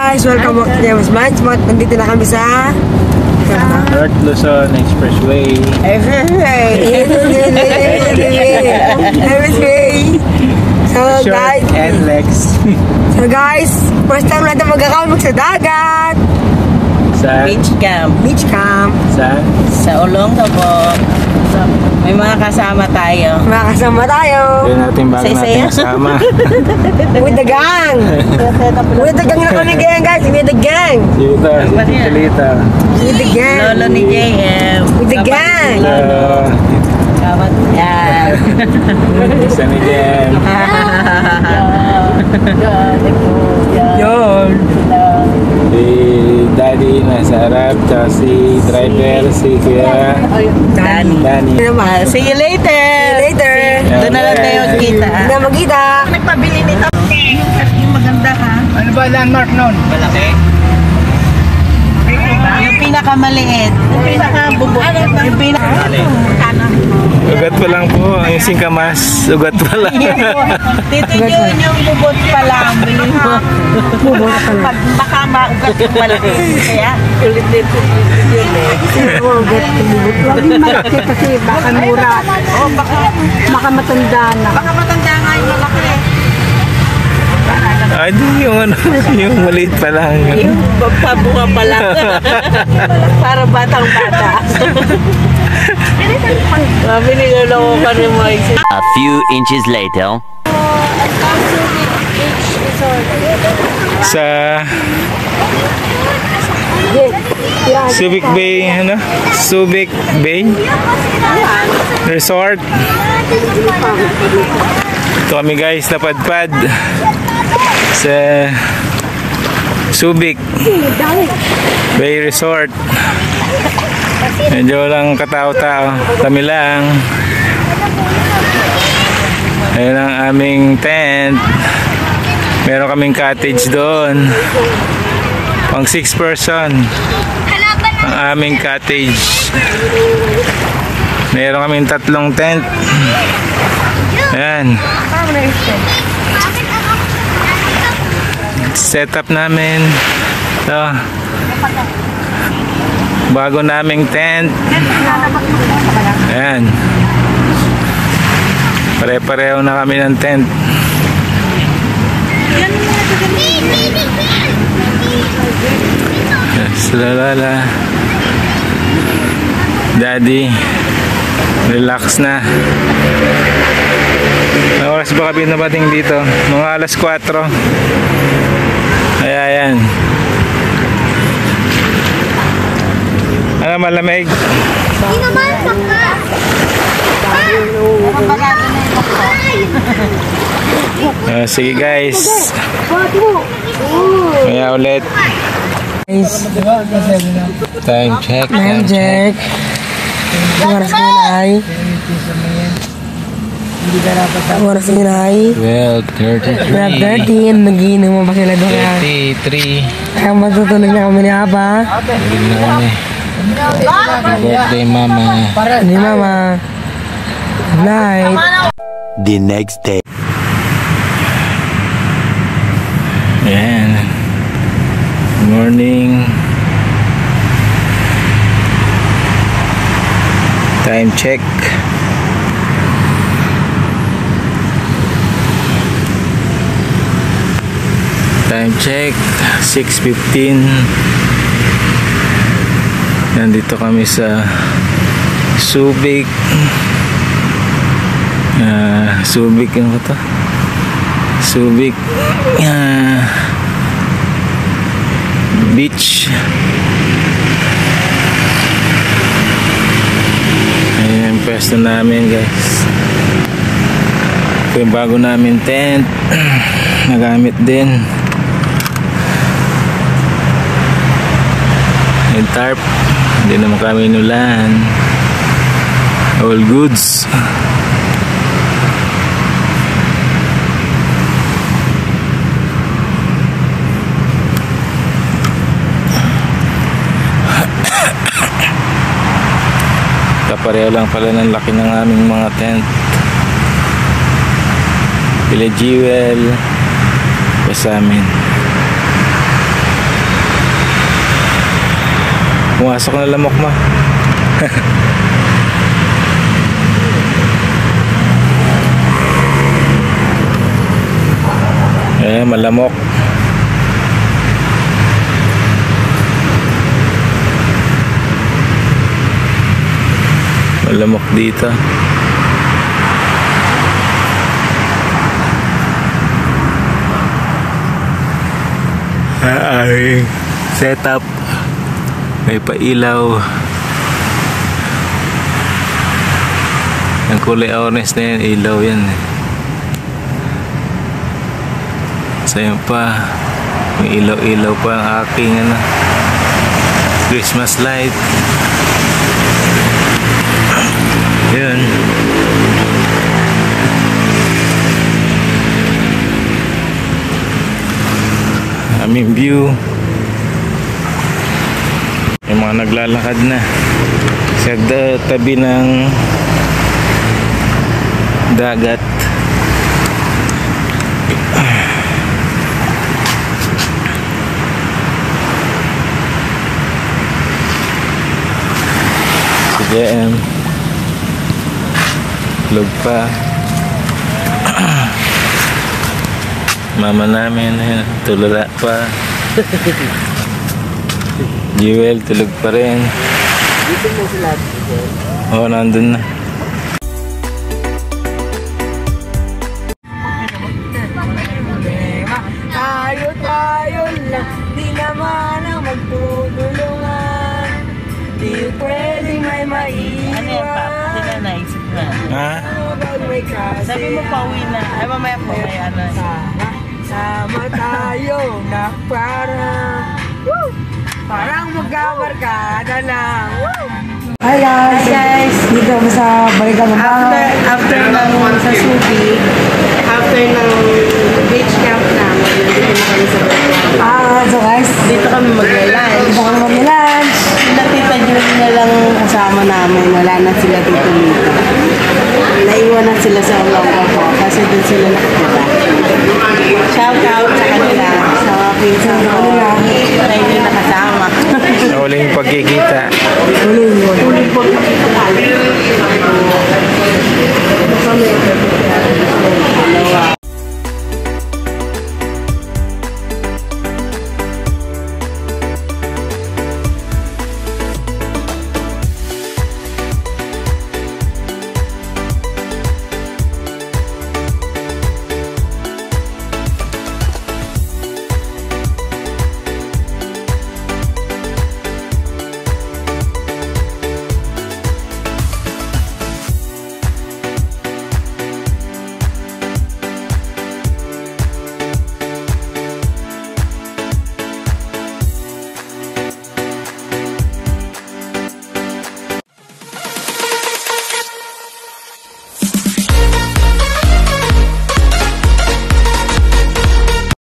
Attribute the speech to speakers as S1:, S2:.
S1: guys! Welcome back to James Manchmat. Nandito na kami sa
S2: North Luzon Expressway.
S1: So guys,
S2: and Lex.
S1: So guys, first time natin magkakamag sa dagat.
S3: Sa beach camp. Sa Olongapo. May mga kasama tayo.
S2: Yan natin bago natin kasama.
S1: With the gang. With the gang na kami gang guys. With the gang.
S2: Chilita.
S1: With the gang.
S3: Lolo ni JM.
S1: With the gang.
S3: Yan.
S2: Isa ni Jen.
S1: Yon.
S2: Si Daddy nasa harap. Tsaka si driver, si Kuya
S3: Danny. See you later. Doon na lang tayo magkita.
S1: Doon na magkita.
S3: Nagpabili nito. Yung maganda ha.
S2: Ano ba landmark nun? Malaki.
S3: Yung pinakamaliit. Yung pinakabubot. Yung pinakanan.
S2: Ugat pa lang po. Yung singkamas. Ugat pa lang.
S3: Dito yung bubot pa lang. Bilhin mo. Pag baka maugat yung malaki. Kaya ulit dito yun eh.
S1: Huwag yung malaki kasi baka mura.
S3: O baka
S1: matanda na.
S3: Baka matanda nga yung malaki.
S2: Ay, yung ano, yung maliit pa lang.
S3: Yung pabunga pa lang. Para batang-bata. Sabi niloloko ka ni Moises.
S4: A few inches later.
S2: Sa Subic Bay, ano? Subic Bay Resort. Ito kami guys, napadpad sa Subic Bay Resort. Medyo lang katao-tao. Kami lang. Ayan ang aming tent. Meron kaming cottage doon. Pang 6 person ang aming cottage. Meron kaming 3 tent. Ayan. Setup namin. Ito. Bago naming tent. Ayan. Pare-pareho na kami ng tent. Lalala. Daddy, relax na. May oras ba kami nabating dito? Mga alas 4. Ayan. Ano, malamig?
S5: Hindi naman, baka.
S2: Sige guys. Kaya ulit. Time check.
S1: Oras ngayon ay 12:30. Nagiinom mo pa sila doon.
S2: 33.
S1: Kaya matutulog na kami ni Aba.
S2: Tulog na kami. Birthday mama.
S1: Hindi mama. Good night.
S4: The next day.
S2: Ayan. Good morning. Time check. Time check 6:15. Nandito kami sa Subic. Subic ano ba ito? Subic Beach. Ayan yung pwesto namin guys. Ito yung bago namin tent. Nagamit din. Yung tarp. Hindi naman kami inulan. All goods. Kapareho lang pala ng laki ng aming mga tent. Pila Jewel pa sa amin. Pumasok na lamok mo. Malamok. Malamok dito. Ay, setup. May pailaw. Ang kulay orange na yan, ilaw yan. So yun pa, may ilaw-ilaw pa ang aking Christmas light. Yun. Aming view. May mga naglalakad na sa tabi ng dagat. Si JM tulog pa. Mama namin tulala pa. Jewel tulog pa rin.
S3: Dito mo sila.
S2: Oo, nandun na.
S1: Tayo lang, di naman ang magtutulungan. Di pwedeng may maiwan.
S3: Ano yan pa? Hindi na naisip na.
S2: Ha?
S1: Pag may kasi.
S3: Sabi mo pauwi na. Ay mamaya po may ano.
S1: Sama tayo na parang magkabarkada lang. Hi guys! Dito kami sa balikan ng bahay.
S3: After ng sa Subi, after ng beach camp namin, dito na kami sa Balikan.
S1: So guys,
S3: Dito kami magla-lunch.
S1: dito kami mag-lunch.
S3: Sila Tita Julie na lang kasama namin. Wala na sila dito dito. Naiwan na sila sa Olonga po kasi dun sila nakatira. Shout out sa kanila. Sa mga pinsan ko. Na hindi nakasama.
S2: Nahuling pagkikita.
S1: Huling po.